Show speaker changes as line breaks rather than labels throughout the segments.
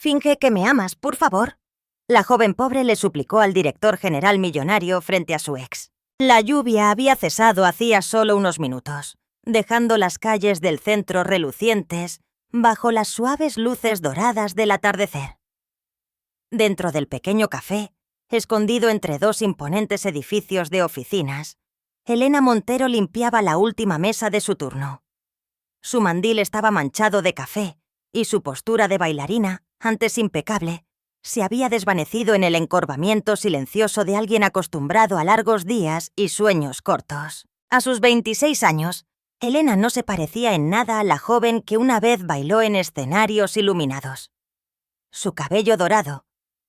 Finge que me amas, por favor. La joven pobre le suplicó al director general millonario frente a su ex. La lluvia había cesado hacía solo unos minutos, dejando las calles del centro relucientes bajo las suaves luces doradas del atardecer. Dentro del pequeño café, escondido entre dos imponentes edificios de oficinas, Elena Montero limpiaba la última mesa de su turno. Su mandil estaba manchado de café y su postura de bailarina, antes impecable, se había desvanecido en el encorvamiento silencioso de alguien acostumbrado a largos días y sueños cortos. A sus 26 años, Elena no se parecía en nada a la joven que una vez bailó en escenarios iluminados. Su cabello dorado,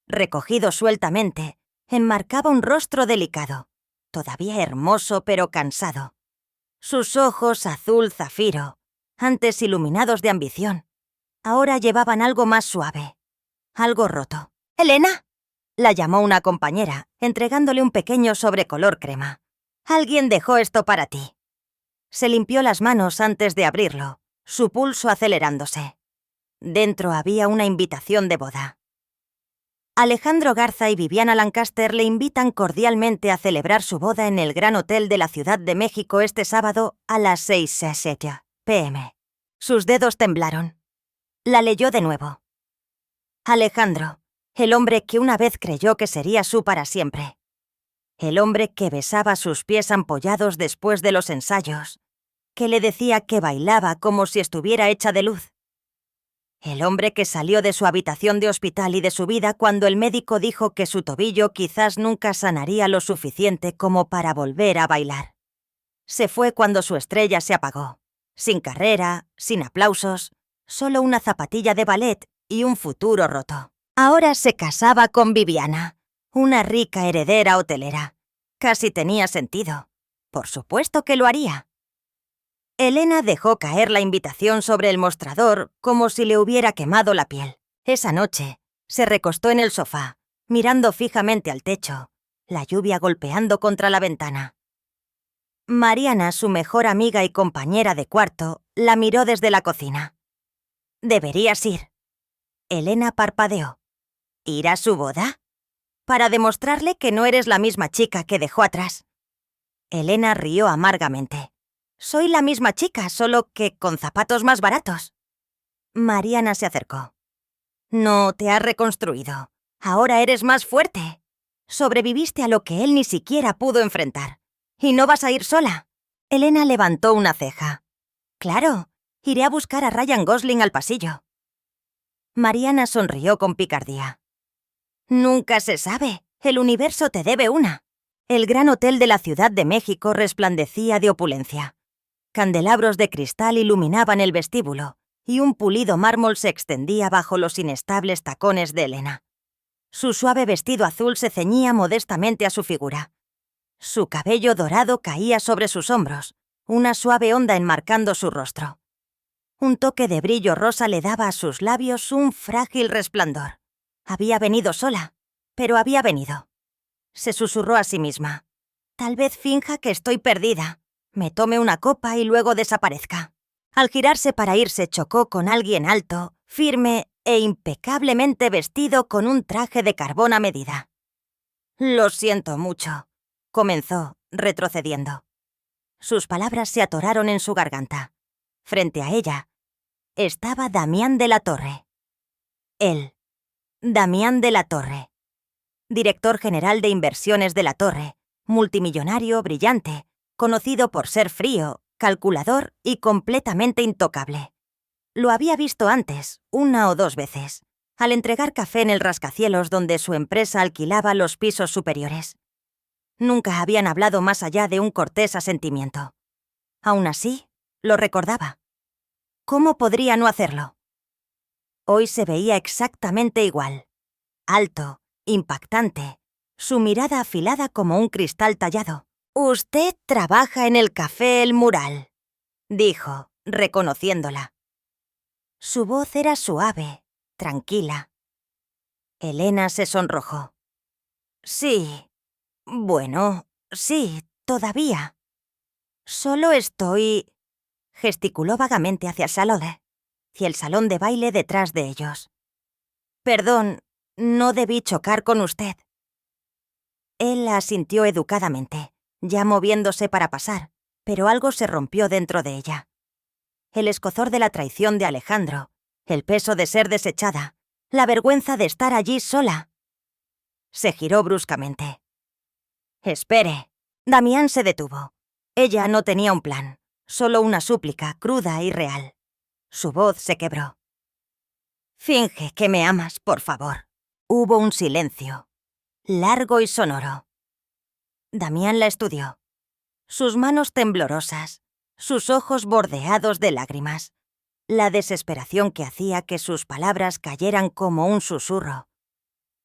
recogido sueltamente, enmarcaba un rostro delicado, todavía hermoso pero cansado. Sus ojos azul zafiro, antes iluminados de ambición, ahora llevaban algo más suave, algo roto. «¡Elena!», la llamó una compañera, entregándole un pequeño sobre color crema. «Alguien dejó esto para ti». Se limpió las manos antes de abrirlo, su pulso acelerándose. Dentro había una invitación de boda. Alejandro Garza y Viviana Lancaster le invitan cordialmente a celebrar su boda en el Gran Hotel de la Ciudad de México este sábado a las 6:07 p.m. Sus dedos temblaron. La leyó de nuevo. Alejandro, el hombre que una vez creyó que sería su para siempre. El hombre que besaba sus pies ampollados después de los ensayos, que le decía que bailaba como si estuviera hecha de luz. El hombre que salió de su habitación de hospital y de su vida cuando el médico dijo que su tobillo quizás nunca sanaría lo suficiente como para volver a bailar. Se fue cuando su estrella se apagó, sin carrera, sin aplausos, solo una zapatilla de ballet y un futuro roto. Ahora se casaba con Viviana, una rica heredera hotelera. Casi tenía sentido. Por supuesto que lo haría. Elena dejó caer la invitación sobre el mostrador como si le hubiera quemado la piel. Esa noche, se recostó en el sofá, mirando fijamente al techo, la lluvia golpeando contra la ventana. Mariana, su mejor amiga y compañera de cuarto, la miró desde la cocina. «Deberías ir». Elena parpadeó. ¿Ir a su boda? Para demostrarle que no eres la misma chica que dejó atrás. Elena rió amargamente. Soy la misma chica, solo que con zapatos más baratos. Mariana se acercó. No te has reconstruido. Ahora eres más fuerte. Sobreviviste a lo que él ni siquiera pudo enfrentar. ¿Y no vas a ir sola? Elena levantó una ceja. Claro, iré a buscar a Ryan Gosling al pasillo. Mariana sonrió con picardía. Nunca se sabe. El universo te debe una. El Gran Hotel de la Ciudad de México resplandecía de opulencia. Candelabros de cristal iluminaban el vestíbulo y un pulido mármol se extendía bajo los inestables tacones de Elena. Su suave vestido azul se ceñía modestamente a su figura. Su cabello dorado caía sobre sus hombros, una suave onda enmarcando su rostro. Un toque de brillo rosa le daba a sus labios un frágil resplandor. Había venido sola, pero había venido. Se susurró a sí misma. Tal vez finja que estoy perdida. Me tome una copa y luego desaparezca. Al girarse para irse chocó con alguien alto, firme e impecablemente vestido con un traje de carbón a medida. «Lo siento mucho», comenzó, retrocediendo. Sus palabras se atoraron en su garganta. Frente a ella estaba Damián de la Torre. Él, Damián de la Torre, director general de inversiones de la Torre, multimillonario brillante, conocido por ser frío, calculador y completamente intocable. Lo había visto antes, 1 o 2 veces, al entregar café en el rascacielos donde su empresa alquilaba los pisos superiores. Nunca habían hablado más allá de un cortés asentimiento. Aún así, lo recordaba. ¿Cómo podría no hacerlo? Hoy se veía exactamente igual. Alto, impactante, su mirada afilada como un cristal tallado. «Usted trabaja en el Café El Mural», dijo, reconociéndola. Su voz era suave, tranquila. Elena se sonrojó. «Sí. Bueno, sí, todavía. Solo estoy...» Gesticuló vagamente hacia el salón de baile detrás de ellos. Perdón, no debí chocar con usted. Él asintió educadamente, ya moviéndose para pasar, pero algo se rompió dentro de ella. El escozor de la traición de Alejandro, el peso de ser desechada, la vergüenza de estar allí sola. Se giró bruscamente. «Espere». Damián se detuvo. Ella no tenía un plan, solo una súplica cruda y real. Su voz se quebró. «Finge que me amas, por favor». Hubo un silencio, largo y sonoro. Damián la estudió. Sus manos temblorosas, sus ojos bordeados de lágrimas, la desesperación que hacía que sus palabras cayeran como un susurro.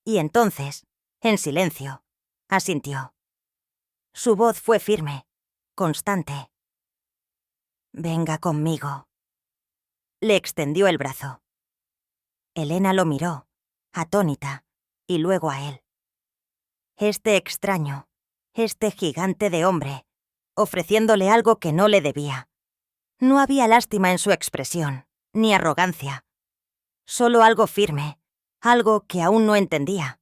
Y entonces, en silencio, asintió. Su voz fue firme, constante. «Venga conmigo». Le extendió el brazo. Elena lo miró, atónita, y luego a él. Este extraño, este gigante de hombre, ofreciéndole algo que no le debía. No había lástima en su expresión, ni arrogancia. Solo algo firme, algo que aún no entendía.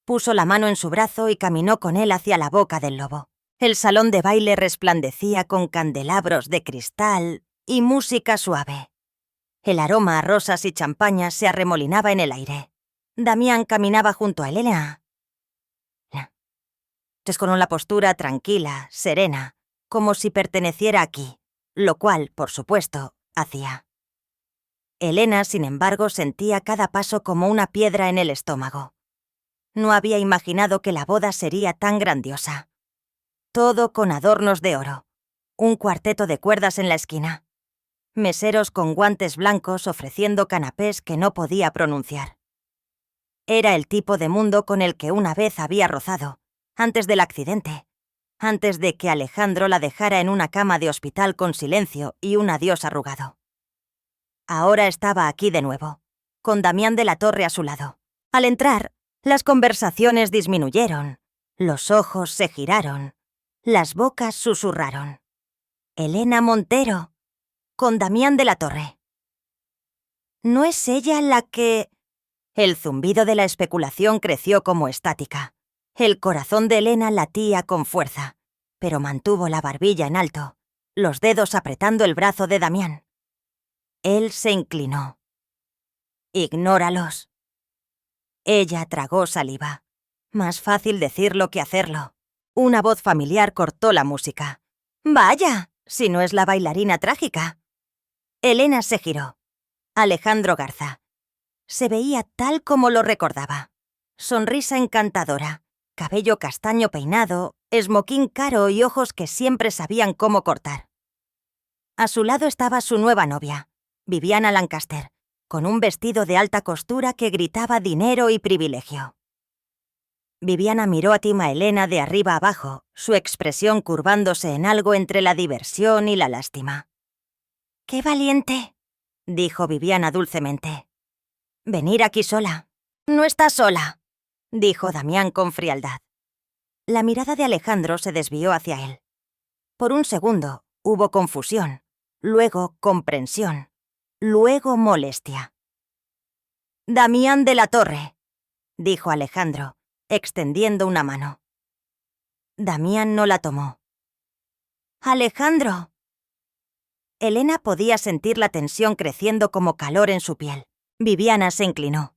Puso la mano en su brazo y caminó con él hacia la boca del lobo. El salón de baile resplandecía con candelabros de cristal y música suave. El aroma a rosas y champaña se arremolinaba en el aire. Damián caminaba junto a Elena. Con la postura tranquila, serena, como si perteneciera aquí, lo cual, por supuesto, hacía. Elena, sin embargo, sentía cada paso como una piedra en el estómago. No había imaginado que la boda sería tan grandiosa. Todo con adornos de oro. Un cuarteto de cuerdas en la esquina. Meseros con guantes blancos ofreciendo canapés que no podía pronunciar. Era el tipo de mundo con el que una vez había rozado, antes del accidente, antes de que Alejandro la dejara en una cama de hospital con silencio y un adiós arrugado. Ahora estaba aquí de nuevo, con Damián de la Torre a su lado. Al entrar, las conversaciones disminuyeron, los ojos se giraron, las bocas susurraron. Elena Montero, con Damián de la Torre. ¿No es ella la que...? El zumbido de la especulación creció como estática. El corazón de Elena latía con fuerza, pero mantuvo la barbilla en alto, los dedos apretando el brazo de Damián. Él se inclinó. «Ignóralos». Ella tragó saliva. Más fácil decirlo que hacerlo. Una voz familiar cortó la música. «Vaya, si no es la bailarina trágica». Elena se giró. Alejandro Garza. Se veía tal como lo recordaba. Sonrisa encantadora, cabello castaño peinado, esmoquín caro y ojos que siempre sabían cómo cortar. A su lado estaba su nueva novia, Viviana Lancaster, con un vestido de alta costura que gritaba dinero y privilegio. Viviana miró a Tima Elena de arriba abajo, su expresión curvándose en algo entre la diversión y la lástima. «¡Qué valiente!», dijo Viviana dulcemente. «Venir aquí sola». «No estás sola», dijo Damián con frialdad. La mirada de Alejandro se desvió hacia él. Por un segundo hubo confusión, luego comprensión, luego molestia. «Damián de la Torre», dijo Alejandro, extendiendo una mano. Damián no la tomó. «Alejandro». Elena podía sentir la tensión creciendo como calor en su piel. Viviana se inclinó.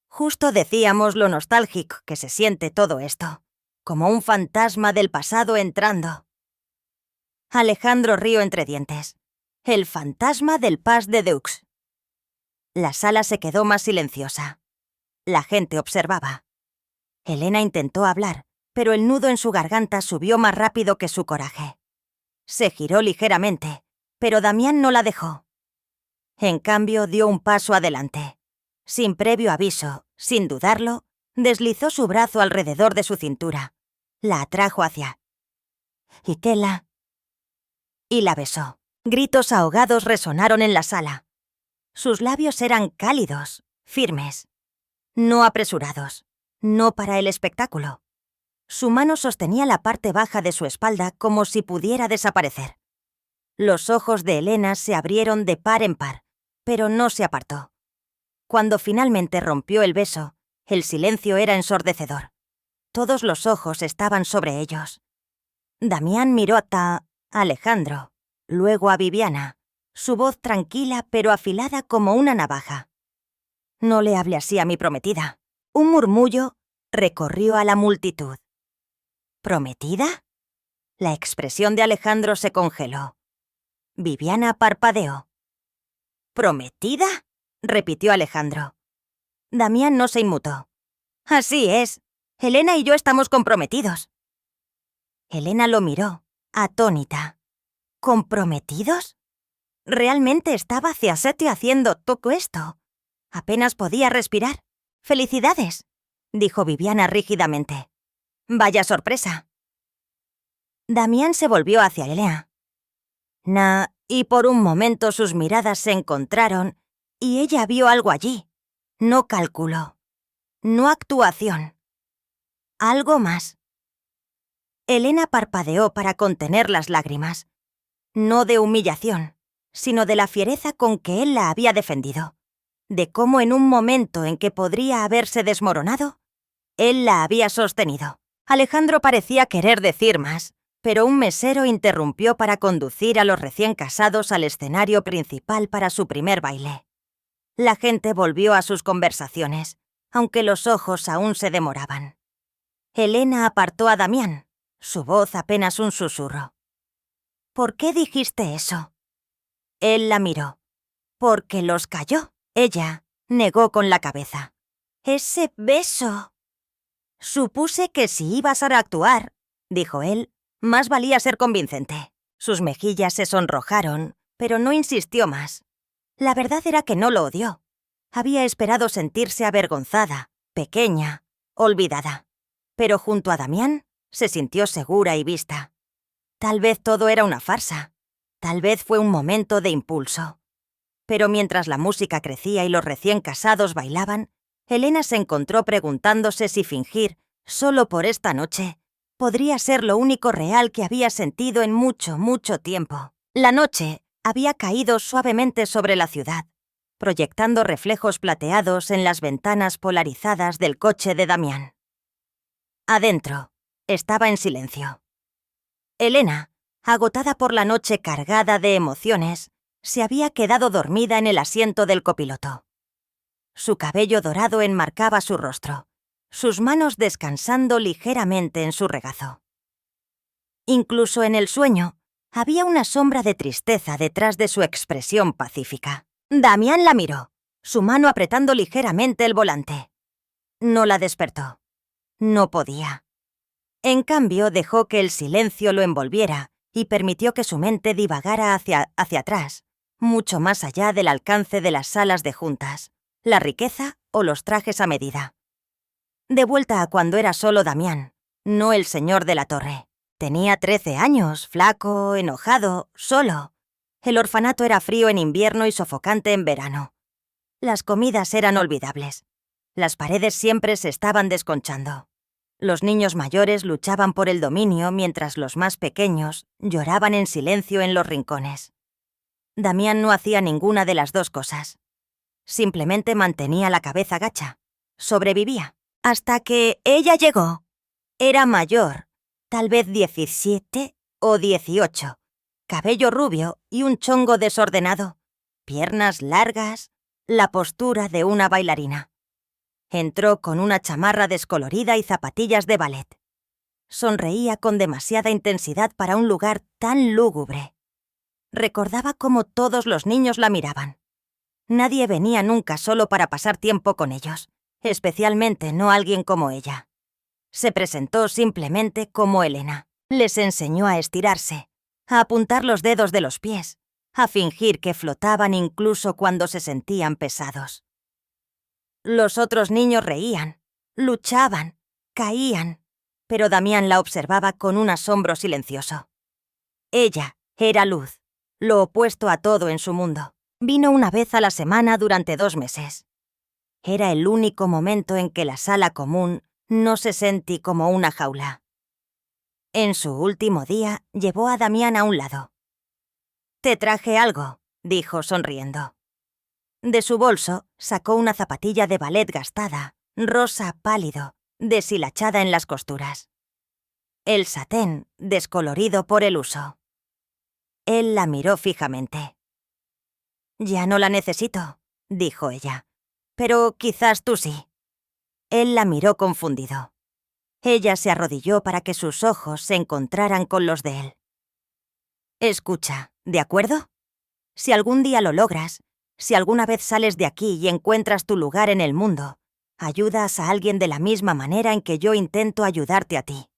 «Justo decíamos lo nostálgico que se siente todo esto, como un fantasma del pasado entrando». Alejandro rió entre dientes. «El fantasma del Pas de Deux». La sala se quedó más silenciosa. La gente observaba. Elena intentó hablar, pero el nudo en su garganta subió más rápido que su coraje. Se giró ligeramente, pero Damián no la dejó. En cambio, dio un paso adelante. Sin previo aviso, sin dudarlo, deslizó su brazo alrededor de su cintura. La atrajo hacia... y la besó. Gritos ahogados resonaron en la sala. Sus labios eran cálidos, firmes, no apresurados, no para el espectáculo. Su mano sostenía la parte baja de su espalda como si pudiera desaparecer. Los ojos de Elena se abrieron de par en par, pero no se apartó. Cuando finalmente rompió el beso, el silencio era ensordecedor. Todos los ojos estaban sobre ellos. Damián miró a Alejandro, luego a Viviana, su voz tranquila pero afilada como una navaja. «No le hable así a mi prometida». Un murmullo recorrió a la multitud. ¿Prometida? La expresión de Alejandro se congeló. Viviana parpadeó. ¿Prometida?, repitió Alejandro. Damián no se inmutó. Así es. Elena y yo estamos comprometidos. Elena lo miró, atónita. ¿Comprometidos? ¿Realmente estaba Ciasete haciendo todo esto? Apenas podía respirar. «Felicidades», dijo Viviana rígidamente. «Vaya sorpresa». Damián se volvió hacia Elena. Y por un momento sus miradas se encontraron y ella vio algo allí. No cálculo. No actuación. Algo más. Elena parpadeó para contener las lágrimas. No de humillación, sino de la fiereza con que él la había defendido. De cómo en un momento en que podría haberse desmoronado, él la había sostenido. Alejandro parecía querer decir más, pero un mesero interrumpió para conducir a los recién casados al escenario principal para su primer baile. La gente volvió a sus conversaciones, aunque los ojos aún se demoraban. Elena apartó a Damián, su voz apenas un susurro. «¿Por qué dijiste eso?» Él la miró. «Porque los cayó». Ella negó con la cabeza. «Ese beso». «Supuse que si ibas a actuar», dijo él, «más valía ser convincente». Sus mejillas se sonrojaron, pero no insistió más. La verdad era que no lo odió. Había esperado sentirse avergonzada, pequeña, olvidada. Pero junto a Damián se sintió segura y vista. Tal vez todo era una farsa. Tal vez fue un momento de impulso. Pero mientras la música crecía y los recién casados bailaban, Elena se encontró preguntándose si fingir, solo por esta noche, podría ser lo único real que había sentido en mucho, mucho tiempo. La noche había caído suavemente sobre la ciudad, proyectando reflejos plateados en las ventanas polarizadas del coche de Damián. Adentro, estaba en silencio. Elena, agotada por la noche cargada de emociones, se había quedado dormida en el asiento del copiloto. Su cabello dorado enmarcaba su rostro, sus manos descansando ligeramente en su regazo. Incluso en el sueño, había una sombra de tristeza detrás de su expresión pacífica. Damián la miró, su mano apretando ligeramente el volante. No la despertó. No podía. En cambio, dejó que el silencio lo envolviera y permitió que su mente divagara hacia atrás, mucho más allá del alcance de las salas de juntas, la riqueza o los trajes a medida. De vuelta a cuando era solo Damián, no el señor de la torre. Tenía 13 años, flaco, enojado, solo. El orfanato era frío en invierno y sofocante en verano. Las comidas eran olvidables. Las paredes siempre se estaban desconchando. Los niños mayores luchaban por el dominio mientras los más pequeños lloraban en silencio en los rincones. Damián no hacía ninguna de las dos cosas. Simplemente mantenía la cabeza gacha. Sobrevivía. Hasta que ella llegó. Era mayor, tal vez 17 o 18. Cabello rubio y un chongo desordenado. Piernas largas, la postura de una bailarina. Entró con una chamarra descolorida y zapatillas de ballet. Sonreía con demasiada intensidad para un lugar tan lúgubre. Recordaba cómo todos los niños la miraban. Nadie venía nunca solo para pasar tiempo con ellos, especialmente no alguien como ella. Se presentó simplemente como Elena. Les enseñó a estirarse, a apuntar los dedos de los pies, a fingir que flotaban incluso cuando se sentían pesados. Los otros niños reían, luchaban, caían, pero Damián la observaba con un asombro silencioso. Ella era luz, lo opuesto a todo en su mundo. Vino una vez a la semana durante 2 meses. Era el único momento en que la sala común no se sentí como una jaula. En su último día, llevó a Damián a un lado. «Te traje algo», dijo sonriendo. De su bolso sacó una zapatilla de ballet gastada, rosa pálido, deshilachada en las costuras. El satén descolorido por el uso. Él la miró fijamente. «Ya no la necesito», dijo ella. «Pero quizás tú sí». Él la miró confundido. Ella se arrodilló para que sus ojos se encontraran con los de él. «Escucha, ¿de acuerdo? Si algún día lo logras, si alguna vez sales de aquí y encuentras tu lugar en el mundo, ayudas a alguien de la misma manera en que yo intento ayudarte a ti».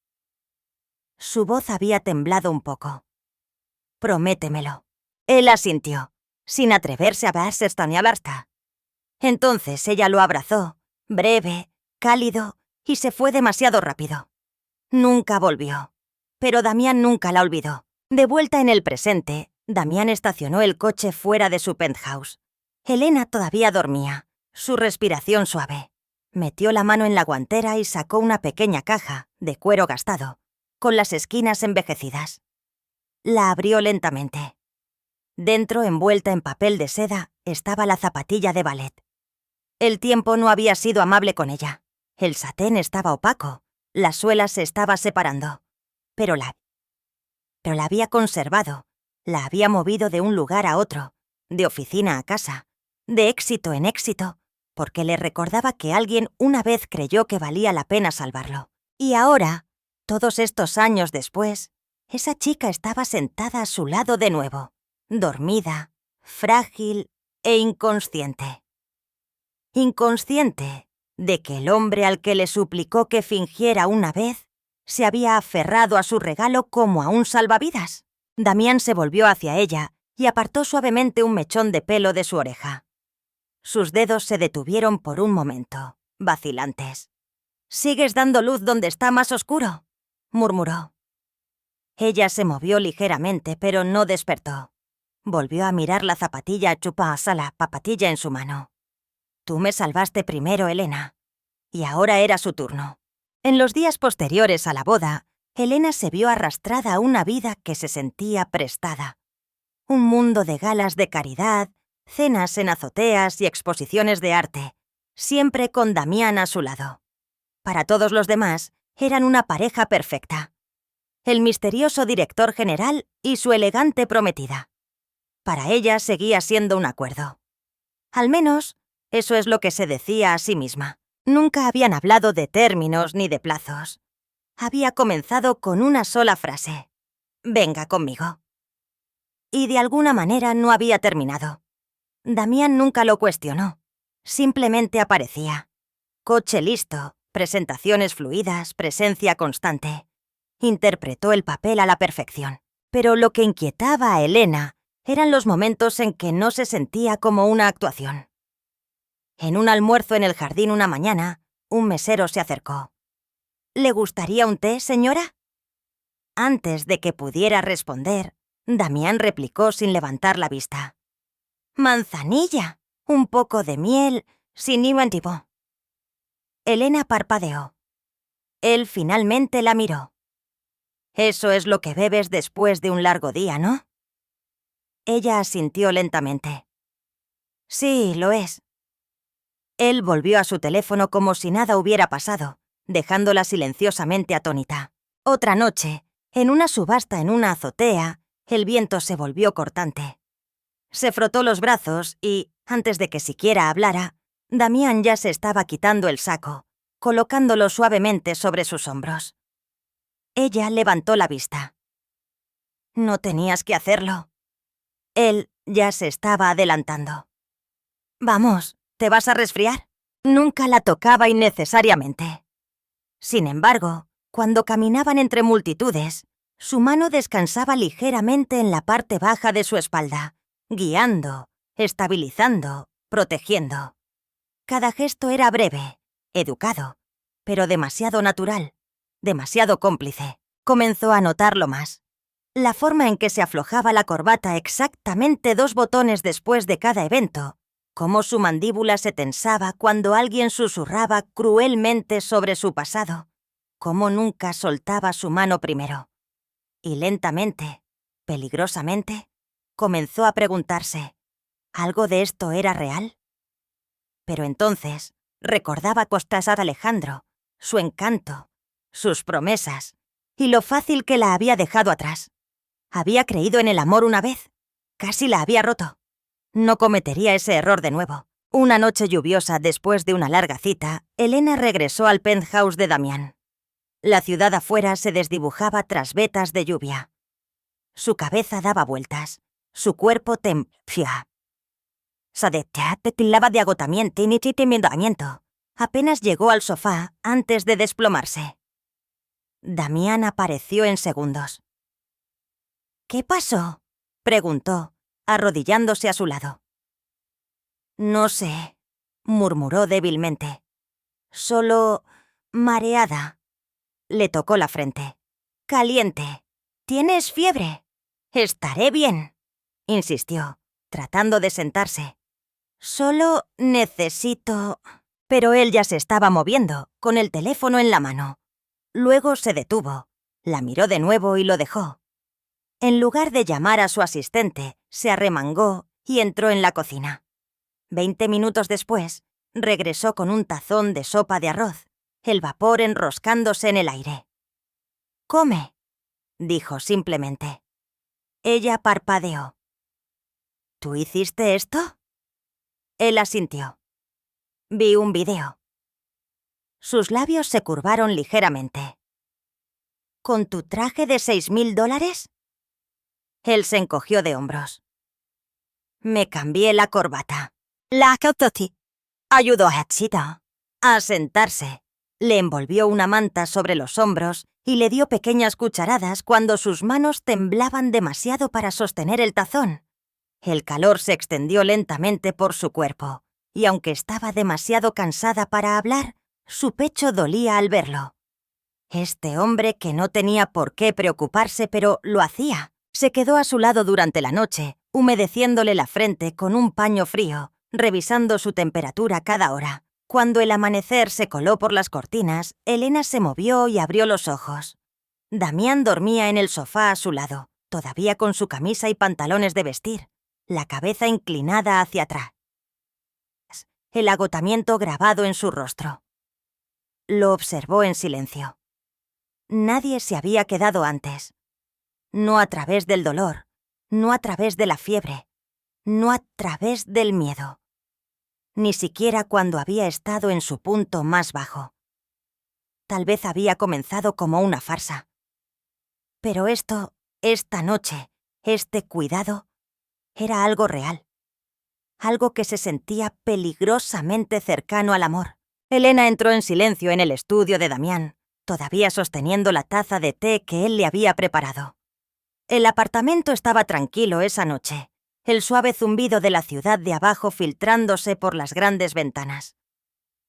Su voz había temblado un poco. «Prométemelo». Él asintió, sin atreverse a basta. Entonces ella lo abrazó, breve, cálido, y se fue demasiado rápido. Nunca volvió. Pero Damián nunca la olvidó. De vuelta en el presente, Damián estacionó el coche fuera de su penthouse. Elena todavía dormía, su respiración suave. Metió la mano en la guantera y sacó una pequeña caja, de cuero gastado, con las esquinas envejecidas. La abrió lentamente. Dentro, envuelta en papel de seda, estaba la zapatilla de ballet. El tiempo no había sido amable con ella. El satén estaba opaco, la suela se estaba separando. Pero la había conservado, la había movido de un lugar a otro, de oficina a casa, de éxito en éxito, porque le recordaba que alguien una vez creyó que valía la pena salvarlo. Y ahora, todos estos años después, esa chica estaba sentada a su lado de nuevo, dormida, frágil e inconsciente. Inconsciente de que el hombre al que le suplicó que fingiera una vez se había aferrado a su regalo como a un salvavidas. Damián se volvió hacia ella y apartó suavemente un mechón de pelo de su oreja. Sus dedos se detuvieron por un momento, vacilantes. «Sigues dando luz donde está más oscuro», murmuró. Ella se movió ligeramente, pero no despertó. Volvió a mirar la zapatilla chupa a la papatilla en su mano. «Tú me salvaste primero, Elena». Y ahora era su turno. En los días posteriores a la boda, Elena se vio arrastrada a una vida que se sentía prestada. Un mundo de galas de caridad, cenas en azoteas y exposiciones de arte, siempre con Damián a su lado. Para todos los demás, eran una pareja perfecta. El misterioso director general y su elegante prometida. Para ella seguía siendo un acuerdo. Al menos, eso es lo que se decía a sí misma. Nunca habían hablado de términos ni de plazos. Había comenzado con una sola frase: «Venga conmigo». Y de alguna manera no había terminado. Damián nunca lo cuestionó. Simplemente aparecía. Coche listo, presentaciones fluidas, presencia constante. Interpretó el papel a la perfección. Pero lo que inquietaba a Elena eran los momentos en que no se sentía como una actuación. En un almuerzo en el jardín una mañana, un mesero se acercó. «¿Le gustaría un té, señora?». Antes de que pudiera responder, Damián replicó sin levantar la vista: «Manzanilla, un poco de miel, sin tipo». Elena parpadeó. Él finalmente la miró. «Eso es lo que bebes después de un largo día, ¿no?». Ella asintió lentamente. «Sí, lo es». Él volvió a su teléfono como si nada hubiera pasado, dejándola silenciosamente atónita. Otra noche, en una subasta en una azotea, el viento se volvió cortante. Se frotó los brazos y, antes de que siquiera hablara, Damián ya se estaba quitando el saco, colocándolo suavemente sobre sus hombros. Ella levantó la vista. «No tenías que hacerlo». Él ya se estaba adelantando. «Vamos, ¿te vas a resfriar?». Nunca la tocaba innecesariamente. Sin embargo, cuando caminaban entre multitudes, su mano descansaba ligeramente en la parte baja de su espalda, guiando, estabilizando, protegiendo. Cada gesto era breve, educado, pero demasiado natural, demasiado cómplice. Comenzó a notarlo más. La forma en que se aflojaba la corbata exactamente 2 botones después de cada evento, cómo su mandíbula se tensaba cuando alguien susurraba cruelmente sobre su pasado, cómo nunca soltaba su mano primero. Y lentamente, peligrosamente, comenzó a preguntarse: ¿algo de esto era real? Pero entonces recordaba Costasar Alejandro, su encanto, sus promesas, y lo fácil que la había dejado atrás. Había creído en el amor una vez. Casi la había roto. No cometería ese error de nuevo. Una noche lluviosa, después de una larga cita, Elena regresó al penthouse de Damián. La ciudad afuera se desdibujaba tras vetas de lluvia. Su cabeza daba vueltas. Su cuerpo temblaba. Sadetcha titillaba de agotamiento y nichitimiento. Apenas llegó al sofá antes de desplomarse. Damián apareció en segundos. «¿Qué pasó?», preguntó, arrodillándose a su lado. «No sé», murmuró débilmente. «Solo mareada». Le tocó la frente. «Caliente. ¿Tienes fiebre?» «Estaré bien», insistió, tratando de sentarse. «Solo necesito...». Pero él ya se estaba moviendo, con el teléfono en la mano. Luego se detuvo, la miró de nuevo y lo dejó. En lugar de llamar a su asistente, se arremangó y entró en la cocina. 20 minutos después, regresó con un tazón de sopa de arroz, el vapor enroscándose en el aire. «Come», dijo simplemente. Ella parpadeó. «¿Tú hiciste esto?». Él asintió. «Vi un video». Sus labios se curvaron ligeramente. «¿Con tu traje de $6.000? Él se encogió de hombros. «Me cambié la corbata». «La cautoti». Ayudó a Hachita a sentarse. Le envolvió una manta sobre los hombros y le dio pequeñas cucharadas cuando sus manos temblaban demasiado para sostener el tazón. El calor se extendió lentamente por su cuerpo, y aunque estaba demasiado cansada para hablar, su pecho dolía al verlo. Este hombre que no tenía por qué preocuparse, pero lo hacía, se quedó a su lado durante la noche, humedeciéndole la frente con un paño frío, revisando su temperatura cada hora. Cuando el amanecer se coló por las cortinas, Elena se movió y abrió los ojos. Damián dormía en el sofá a su lado, todavía con su camisa y pantalones de vestir, la cabeza inclinada hacia atrás. El agotamiento grabado en su rostro. Lo observó en silencio. Nadie se había quedado antes. No a través del dolor, no a través de la fiebre, no a través del miedo. Ni siquiera cuando había estado en su punto más bajo. Tal vez había comenzado como una farsa. Pero esto, esta noche, este cuidado, era algo real. Algo que se sentía peligrosamente cercano al amor. Elena entró en silencio en el estudio de Damián, todavía sosteniendo la taza de té que él le había preparado. El apartamento estaba tranquilo esa noche, el suave zumbido de la ciudad de abajo filtrándose por las grandes ventanas.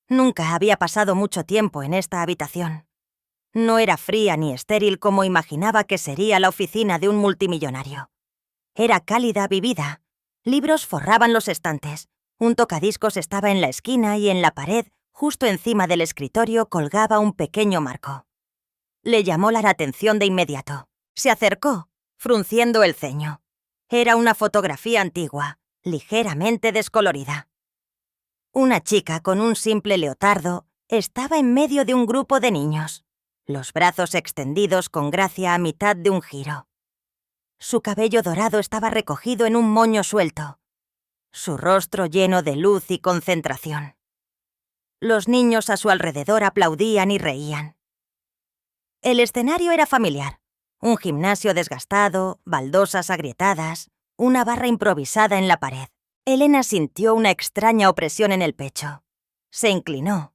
Nunca había pasado mucho tiempo en esta habitación. No era fría ni estéril como imaginaba que sería la oficina de un multimillonario. Era cálida, vivida. Libros forraban los estantes. Un tocadiscos estaba en la esquina y en la pared, justo encima del escritorio, colgaba un pequeño marco. Le llamó la atención de inmediato. Se acercó, frunciendo el ceño. Era una fotografía antigua, ligeramente descolorida. Una chica con un simple leotardo estaba en medio de un grupo de niños, los brazos extendidos con gracia a mitad de un giro. Su cabello dorado estaba recogido en un moño suelto, su rostro lleno de luz y concentración. Los niños a su alrededor aplaudían y reían. El escenario era familiar. Un gimnasio desgastado, baldosas agrietadas, una barra improvisada en la pared. Elena sintió una extraña opresión en el pecho. Se inclinó.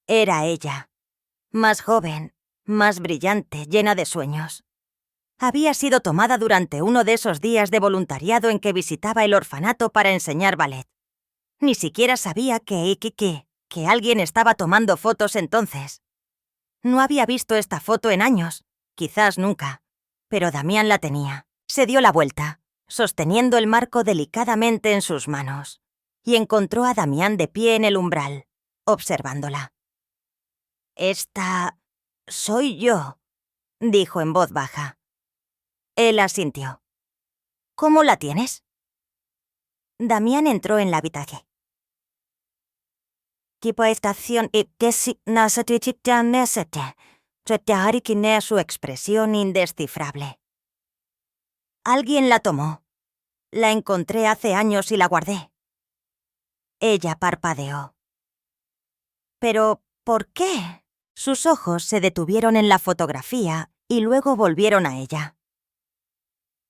Era ella. Más joven, más brillante, llena de sueños. Había sido tomada durante uno de esos días de voluntariado en que visitaba el orfanato para enseñar ballet. Ni siquiera sabía que alguien estaba tomando fotos entonces. No había visto esta foto en años, quizás nunca, pero Damián la tenía. Se dio la vuelta, sosteniendo el marco delicadamente en sus manos, y encontró a Damián de pie en el umbral, observándola. «Esta... soy yo», dijo en voz baja. Él asintió. «¿Cómo la tienes?». Damián entró en la habitación. tipo estación y su expresión indescifrable. Alguien la tomó. La encontré hace años y la guardé. Ella parpadeó. ¿Pero por qué? Sus ojos se detuvieron en la fotografía y luego volvieron a ella.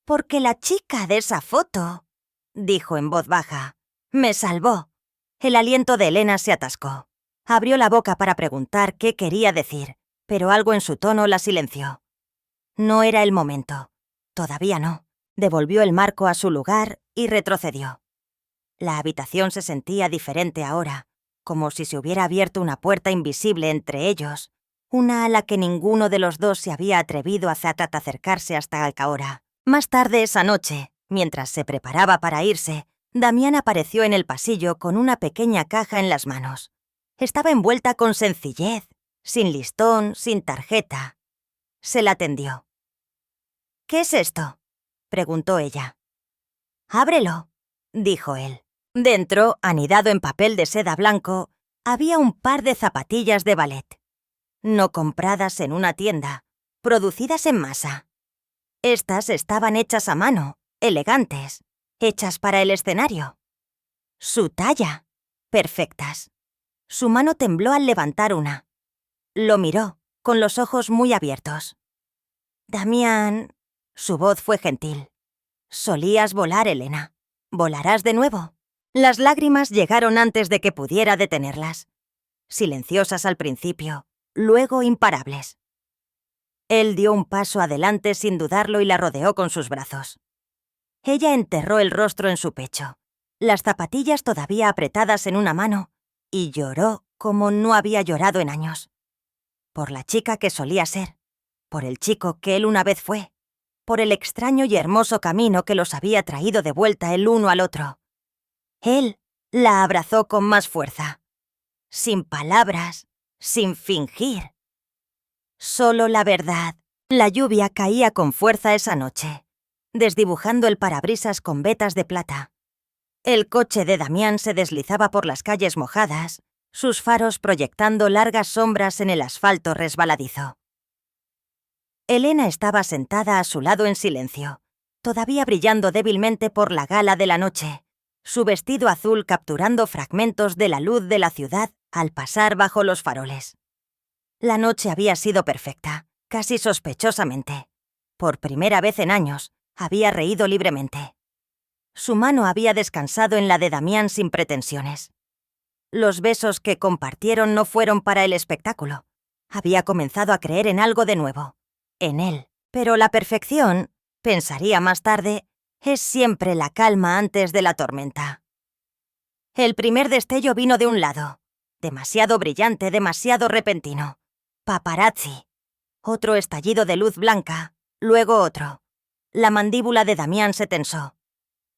Porque la chica de esa foto, dijo en voz baja, me salvó. El aliento de Elena se atascó. Abrió la boca para preguntar qué quería decir, pero algo en su tono la silenció. No era el momento. Todavía no. Devolvió el marco a su lugar y retrocedió. La habitación se sentía diferente ahora, como si se hubiera abierto una puerta invisible entre ellos, una a la que ninguno de los dos se había atrevido a acercarse hasta ahora. Más tarde esa noche, mientras se preparaba para irse, Damián apareció en el pasillo con una pequeña caja en las manos. Estaba envuelta con sencillez, sin listón, sin tarjeta. Se la tendió. «¿Qué es esto?», preguntó ella. «Ábrelo», dijo él. Dentro, anidado en papel de seda blanco, había un par de zapatillas de ballet. No compradas en una tienda, producidas en masa. Estas estaban hechas a mano, elegantes, hechas para el escenario. Su talla, perfectas. Su mano tembló al levantar una. Lo miró, con los ojos muy abiertos. «Damián», su voz fue gentil. «Solías volar, Elena. ¿Volarás de nuevo?». Las lágrimas llegaron antes de que pudiera detenerlas. Silenciosas al principio, luego imparables. Él dio un paso adelante sin dudarlo y la rodeó con sus brazos. Ella enterró el rostro en su pecho, las zapatillas todavía apretadas en una mano, y lloró como no había llorado en años. Por la chica que solía ser, por el chico que él una vez fue, por el extraño y hermoso camino que los había traído de vuelta el uno al otro. Él la abrazó con más fuerza, sin palabras, sin fingir. Solo la verdad. La lluvia caía con fuerza esa noche, desdibujando el parabrisas con vetas de plata. El coche de Damián se deslizaba por las calles mojadas, sus faros proyectando largas sombras en el asfalto resbaladizo. Elena estaba sentada a su lado en silencio, todavía brillando débilmente por la gala de la noche, su vestido azul capturando fragmentos de la luz de la ciudad al pasar bajo los faroles. La noche había sido perfecta, casi sospechosamente. Por primera vez en años, había reído libremente. Su mano había descansado en la de Damián sin pretensiones. Los besos que compartieron no fueron para el espectáculo. Había comenzado a creer en algo de nuevo, en él. Pero la perfección, pensaría más tarde, es siempre la calma antes de la tormenta. El primer destello vino de un lado, demasiado brillante, demasiado repentino. Paparazzi. Otro estallido de luz blanca, luego otro. La mandíbula de Damián se tensó.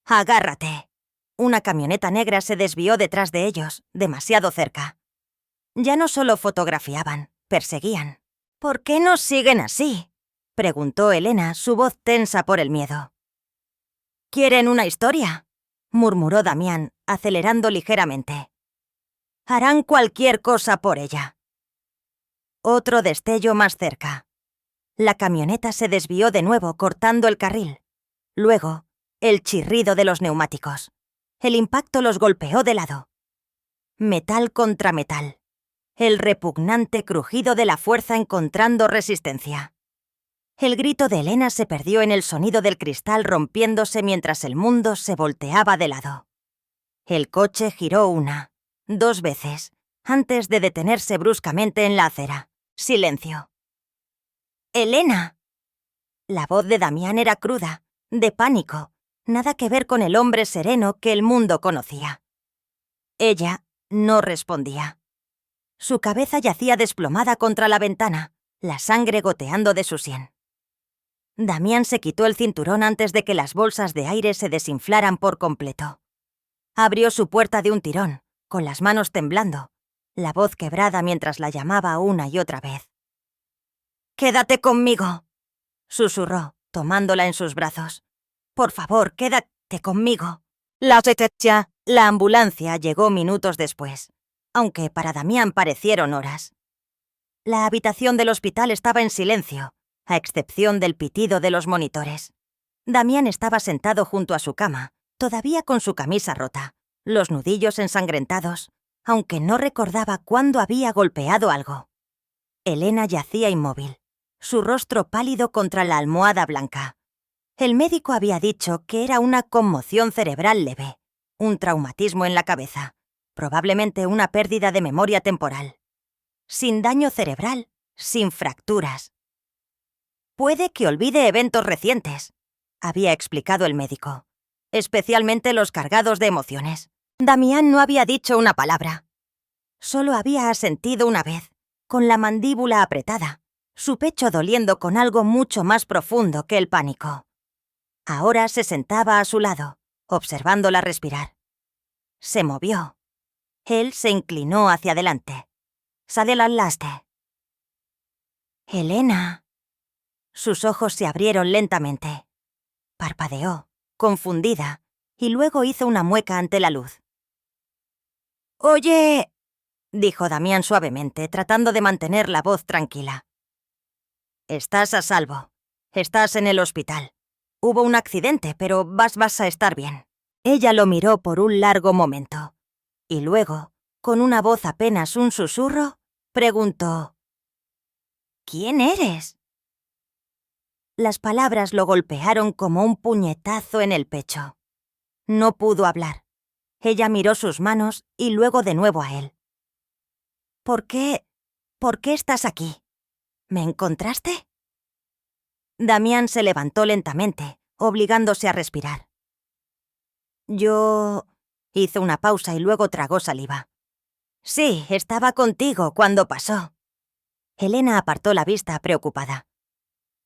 «Agárrate». Una camioneta negra se desvió detrás de ellos, demasiado cerca. Ya no solo fotografiaban, perseguían. «¿Por qué nos siguen así?», preguntó Elena, su voz tensa por el miedo. «¿Quieren una historia?», murmuró Damián, acelerando ligeramente. «Harán cualquier cosa por ella». Otro destello más cerca. La camioneta se desvió de nuevo, cortando el carril. Luego, el chirrido de los neumáticos. El impacto los golpeó de lado. Metal contra metal. El repugnante crujido de la fuerza encontrando resistencia. El grito de Elena se perdió en el sonido del cristal rompiéndose mientras el mundo se volteaba de lado. El coche giró una, dos veces, antes de detenerse bruscamente en la acera. Silencio. «¡Elena!». La voz de Damián era cruda, de pánico, nada que ver con el hombre sereno que el mundo conocía. Ella no respondía. Su cabeza yacía desplomada contra la ventana, la sangre goteando de su sien. Damián se quitó el cinturón antes de que las bolsas de aire se desinflaran por completo. Abrió su puerta de un tirón, con las manos temblando, la voz quebrada mientras la llamaba una y otra vez. «¡Quédate conmigo!», susurró, tomándola en sus brazos. «Por favor, quédate conmigo». La ambulancia llegó minutos después. aunque para Damián parecieron horas. La habitación del hospital estaba en silencio, a excepción del pitido de los monitores. Damián estaba sentado junto a su cama, todavía con su camisa rota, los nudillos ensangrentados, aunque no recordaba cuándo había golpeado algo. Elena yacía inmóvil, su rostro pálido contra la almohada blanca. El médico había dicho que era una conmoción cerebral leve, un traumatismo en la cabeza, probablemente una pérdida de memoria temporal. Sin daño cerebral, sin fracturas. Puede que olvide eventos recientes, había explicado el médico, especialmente los cargados de emociones. Damián no había dicho una palabra. Solo había asentido una vez, con la mandíbula apretada, su pecho doliendo con algo mucho más profundo que el pánico. Ahora se sentaba a su lado, observándola respirar. Se movió. Él se inclinó hacia adelante. S'adelantaste. Elena. Sus ojos se abrieron lentamente. Parpadeó, confundida, y luego hizo una mueca ante la luz. «Oye», dijo Damián suavemente, tratando de mantener la voz tranquila. «Estás a salvo. Estás en el hospital. Hubo un accidente, pero vas a estar bien». Ella lo miró por un largo momento. Y luego, con una voz apenas un susurro, preguntó: «¿Quién eres?». Las palabras lo golpearon como un puñetazo en el pecho. No pudo hablar. Ella miró sus manos y luego de nuevo a él. ¿Por qué estás aquí? ¿Me encontraste? Damián se levantó lentamente, obligándose a respirar. Yo... Hizo una pausa y luego tragó saliva. Sí, estaba contigo cuando pasó. Elena apartó la vista preocupada.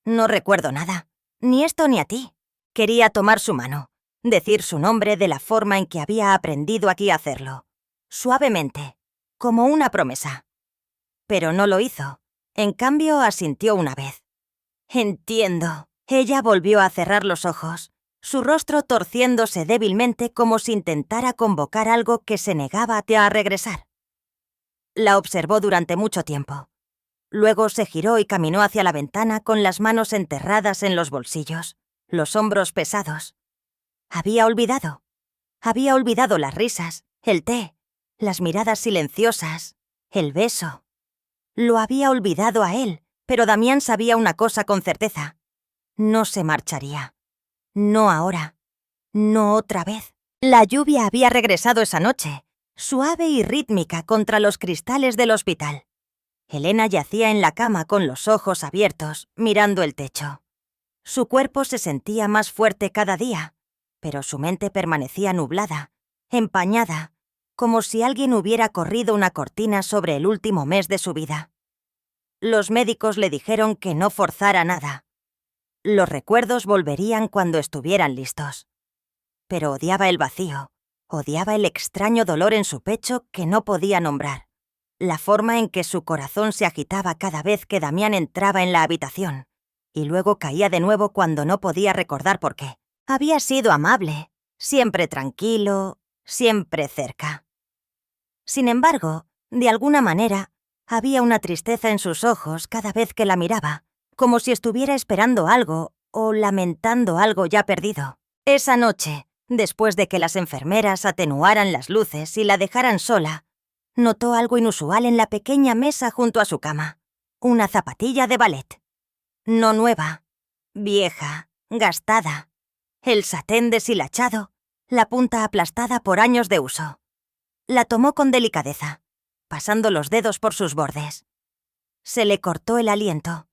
No recuerdo nada, ni esto ni a ti. Quería tomar su mano, decir su nombre de la forma en que había aprendido aquí a hacerlo, suavemente, como una promesa. Pero no lo hizo. En cambio, asintió una vez. Entiendo. Ella volvió a cerrar los ojos, su rostro torciéndose débilmente como si intentara convocar algo que se negaba a regresar. La observó durante mucho tiempo. Luego se giró y caminó hacia la ventana con las manos enterradas en los bolsillos, los hombros pesados. Había olvidado las risas, el té, las miradas silenciosas, el beso. Lo había olvidado a él, pero Damián sabía una cosa con certeza. No se marcharía. No ahora. No otra vez. La lluvia había regresado esa noche, suave y rítmica contra los cristales del hospital. Elena yacía en la cama con los ojos abiertos, mirando el techo. Su cuerpo se sentía más fuerte cada día, pero su mente permanecía nublada, empañada, como si alguien hubiera corrido una cortina sobre el último mes de su vida. Los médicos le dijeron que no forzara nada. Los recuerdos volverían cuando estuvieran listos. Pero odiaba el vacío, odiaba el extraño dolor en su pecho que no podía nombrar, la forma en que su corazón se agitaba cada vez que Damián entraba en la habitación, y luego caía de nuevo cuando no podía recordar por qué. Había sido amable, siempre tranquilo, siempre cerca. Sin embargo, de alguna manera, había una tristeza en sus ojos cada vez que la miraba, como si estuviera esperando algo o lamentando algo ya perdido. Esa noche, después de que las enfermeras atenuaran las luces y la dejaran sola, notó algo inusual en la pequeña mesa junto a su cama. Una zapatilla de ballet. No nueva, vieja, gastada. El satén deshilachado, la punta aplastada por años de uso. La tomó con delicadeza, pasando los dedos por sus bordes. Se le cortó el aliento.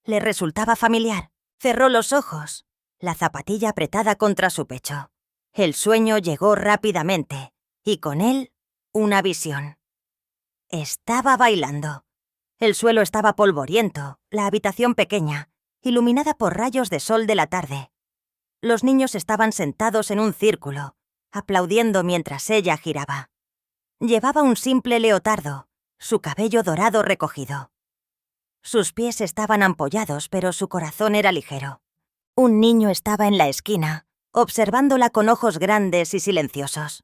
Le resultaba familiar. Cerró los ojos, la zapatilla apretada contra su pecho. El sueño llegó rápidamente, y con él, una visión. Estaba bailando. El suelo estaba polvoriento, la habitación pequeña, iluminada por rayos de sol de la tarde. Los niños estaban sentados en un círculo, aplaudiendo mientras ella giraba. Llevaba un simple leotardo, su cabello dorado recogido. Sus pies estaban ampollados, pero su corazón era ligero. Un niño estaba en la esquina, observándola con ojos grandes y silenciosos.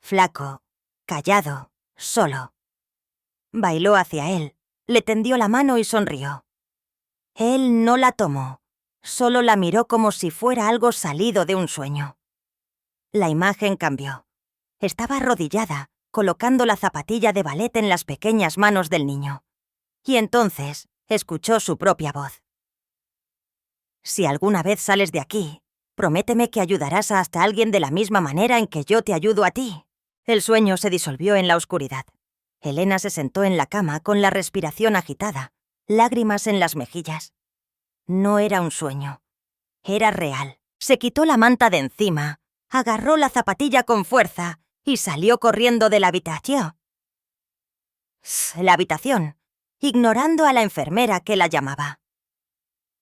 Flaco, callado, Solo. Bailó hacia él, le tendió la mano y sonrió. Él no la tomó, solo la miró como si fuera algo salido de un sueño. La imagen cambió. Estaba arrodillada, colocando la zapatilla de ballet en las pequeñas manos del niño. Y entonces escuchó su propia voz. Si alguna vez sales de aquí, prométeme que ayudarás a hasta alguien de la misma manera en que yo te ayudo a ti. El sueño se disolvió en la oscuridad. Elena se sentó en la cama con la respiración agitada, lágrimas en las mejillas. No era un sueño. Era real. Se quitó la manta de encima, agarró la zapatilla con fuerza y salió corriendo de la habitación. Ignorando a la enfermera que la llamaba.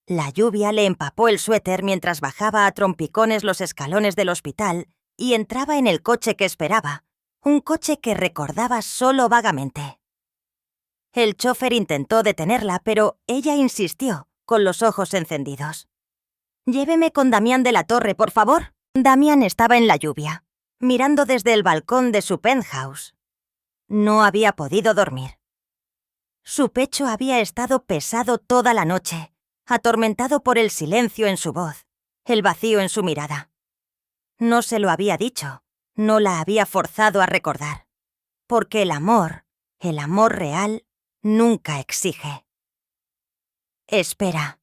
La lluvia le empapó el suéter mientras bajaba a trompicones los escalones del hospital y entraba en el coche que esperaba, un coche que recordaba solo vagamente. El chofer intentó detenerla, pero ella insistió, con los ojos encendidos. «Lléveme con Damián de la Torre, por favor». Damián estaba en la lluvia, mirando desde el balcón de su penthouse. No había podido dormir. Su pecho había estado pesado toda la noche, atormentado por el silencio en su voz, el vacío en su mirada. No se lo había dicho, no la había forzado a recordar, porque el amor real, nunca exige. Espera.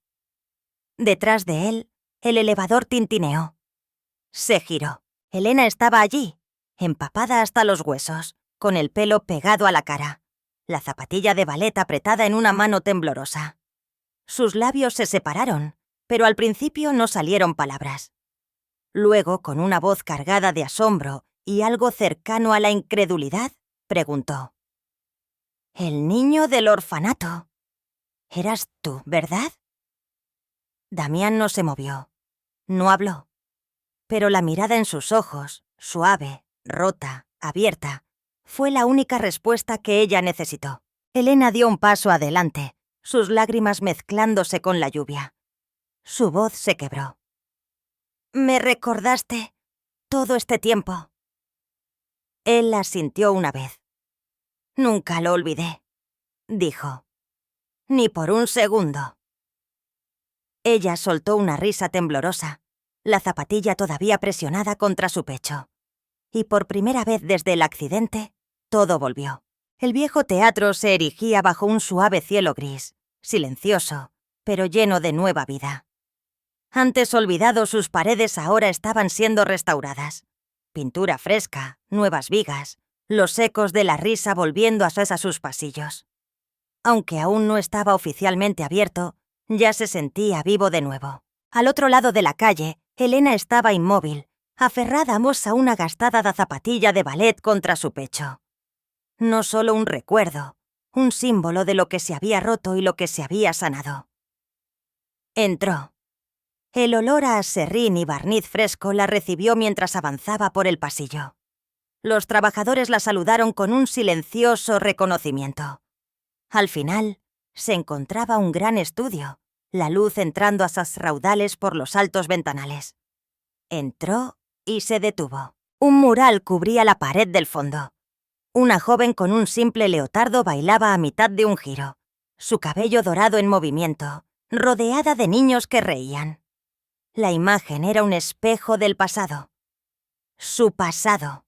Detrás de él, el elevador tintineó. Se giró. Elena estaba allí, empapada hasta los huesos, con el pelo pegado a la cara, la zapatilla de ballet apretada en una mano temblorosa. Sus labios se separaron, pero al principio no salieron palabras. Luego, con una voz cargada de asombro y algo cercano a la incredulidad, preguntó. «El niño del orfanato. Eras tú, ¿verdad?» Damián no se movió. No habló. Pero la mirada en sus ojos, suave, rota, abierta, fue la única respuesta que ella necesitó. Elena dio un paso adelante, sus lágrimas mezclándose con la lluvia. Su voz se quebró. «Me recordaste todo este tiempo». Él la sintió una vez. «Nunca lo olvidé», dijo. «Ni por un segundo». Ella soltó una risa temblorosa, la zapatilla todavía presionada contra su pecho. Y por primera vez desde el accidente, todo volvió. El viejo teatro se erigía bajo un suave cielo gris, silencioso, pero lleno de nueva vida. Antes olvidado, sus paredes ahora estaban siendo restauradas. Pintura fresca, nuevas vigas, los ecos de la risa volviendo a sus pasillos. Aunque aún no estaba oficialmente abierto, ya se sentía vivo de nuevo. Al otro lado de la calle, Elena estaba inmóvil, aferrada a una gastada zapatilla de ballet contra su pecho. No solo un recuerdo, un símbolo de lo que se había roto y lo que se había sanado. Entró. El olor a aserrín y barniz fresco la recibió mientras avanzaba por el pasillo. Los trabajadores la saludaron con un silencioso reconocimiento. Al final, se encontraba un gran estudio, la luz entrando a sus raudales por los altos ventanales. Entró y se detuvo. Un mural cubría la pared del fondo. Una joven con un simple leotardo bailaba a mitad de un giro, su cabello dorado en movimiento, rodeada de niños que reían. La imagen era un espejo del pasado. Su pasado.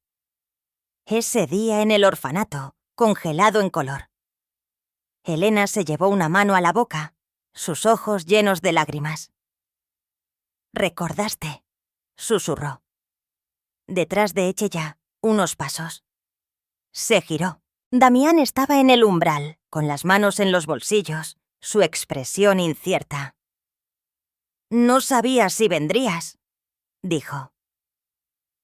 Ese día en el orfanato, congelado en color. Elena se llevó una mano a la boca, sus ojos llenos de lágrimas. «Recordaste», susurró. Detrás de ella, unos pasos. Se giró. Damián estaba en el umbral, con las manos en los bolsillos, su expresión incierta. «No sabía si vendrías», dijo.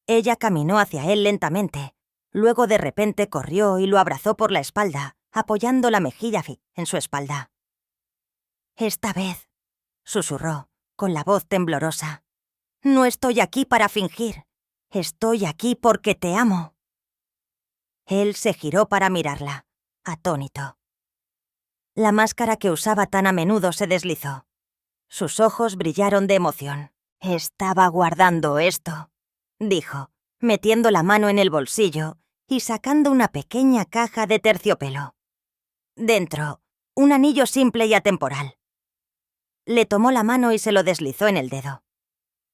Ella caminó hacia él lentamente, luego de repente corrió y lo abrazó por la espalda, apoyando la mejilla en su espalda. «Esta vez», susurró, con la voz temblorosa, «no estoy aquí para fingir. Estoy aquí porque te amo». Él se giró para mirarla, atónito. La máscara que usaba tan a menudo se deslizó. Sus ojos brillaron de emoción. «Estaba guardando esto», dijo, metiendo la mano en el bolsillo y sacando una pequeña caja de terciopelo. Dentro, un anillo simple y atemporal. Le tomó la mano y se lo deslizó en el dedo.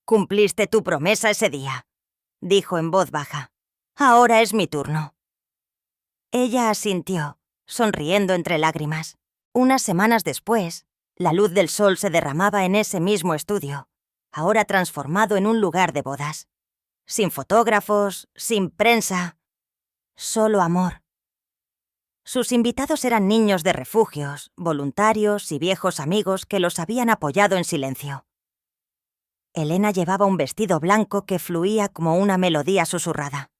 «Cumpliste tu promesa ese día», dijo en voz baja. «Ahora es mi turno». Ella asintió, sonriendo entre lágrimas. Unas semanas después, la luz del sol se derramaba en ese mismo estudio, ahora transformado en un lugar de bodas. Sin fotógrafos, sin prensa, solo amor. Sus invitados eran niños de refugios, voluntarios y viejos amigos que los habían apoyado en silencio. Elena llevaba un vestido blanco que fluía como una melodía susurrada.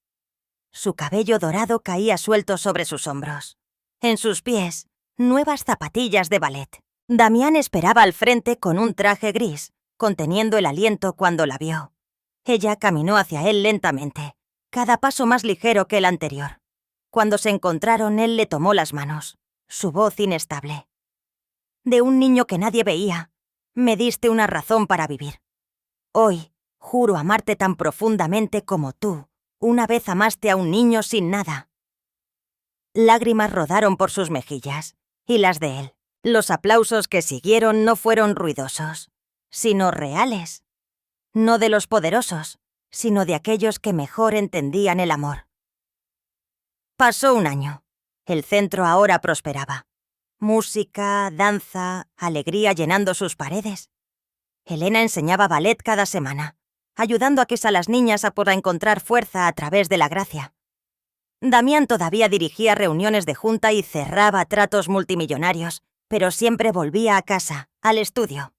Su cabello dorado caía suelto sobre sus hombros. En sus pies, nuevas zapatillas de ballet. Damián esperaba al frente con un traje gris, conteniendo el aliento cuando la vio. Ella caminó hacia él lentamente, cada paso más ligero que el anterior. Cuando se encontraron, él le tomó las manos, su voz inestable. «De un niño que nadie veía, me diste una razón para vivir. Hoy, juro amarte tan profundamente como tú una vez amaste a un niño sin nada». Lágrimas rodaron por sus mejillas, y las de él. Los aplausos que siguieron no fueron ruidosos, sino reales. No de los poderosos, sino de aquellos que mejor entendían el amor. Pasó un año. El centro ahora prosperaba. Música, danza, alegría llenando sus paredes. Elena enseñaba ballet cada semana, ayudando a las niñas a poder encontrar fuerza a través de la gracia. Damián todavía dirigía reuniones de junta y cerraba tratos multimillonarios, pero siempre volvía a casa, al estudio.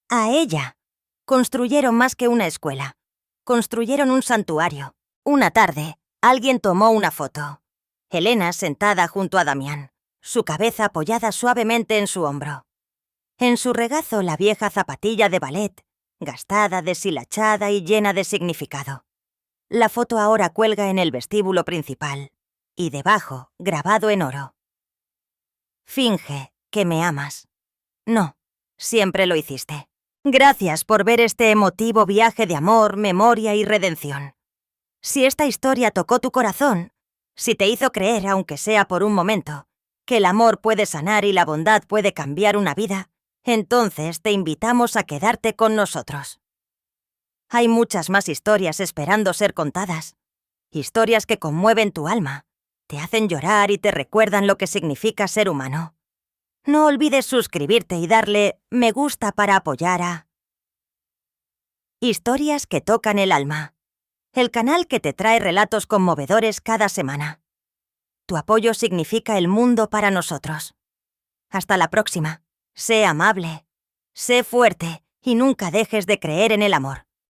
A ella. Construyeron más que una escuela. Construyeron un santuario. Una tarde, alguien tomó una foto. Elena sentada junto a Damián, su cabeza apoyada suavemente en su hombro. En su regazo la vieja zapatilla de ballet, gastada, deshilachada y llena de significado. La foto ahora cuelga en el vestíbulo principal, y debajo, grabado en oro: «Finge que me amas». No, siempre lo hiciste. Gracias por ver este emotivo viaje de amor, memoria y redención. Si esta historia tocó tu corazón, si te hizo creer, aunque sea por un momento, que el amor puede sanar y la bondad puede cambiar una vida, entonces te invitamos a quedarte con nosotros. Hay muchas más historias esperando ser contadas. Historias que conmueven tu alma, te hacen llorar y te recuerdan lo que significa ser humano. No olvides suscribirte y darle me gusta para apoyar a Historias que tocan el alma, el canal que te trae relatos conmovedores cada semana. Tu apoyo significa el mundo para nosotros. Hasta la próxima. Sé amable, sé fuerte y nunca dejes de creer en el amor.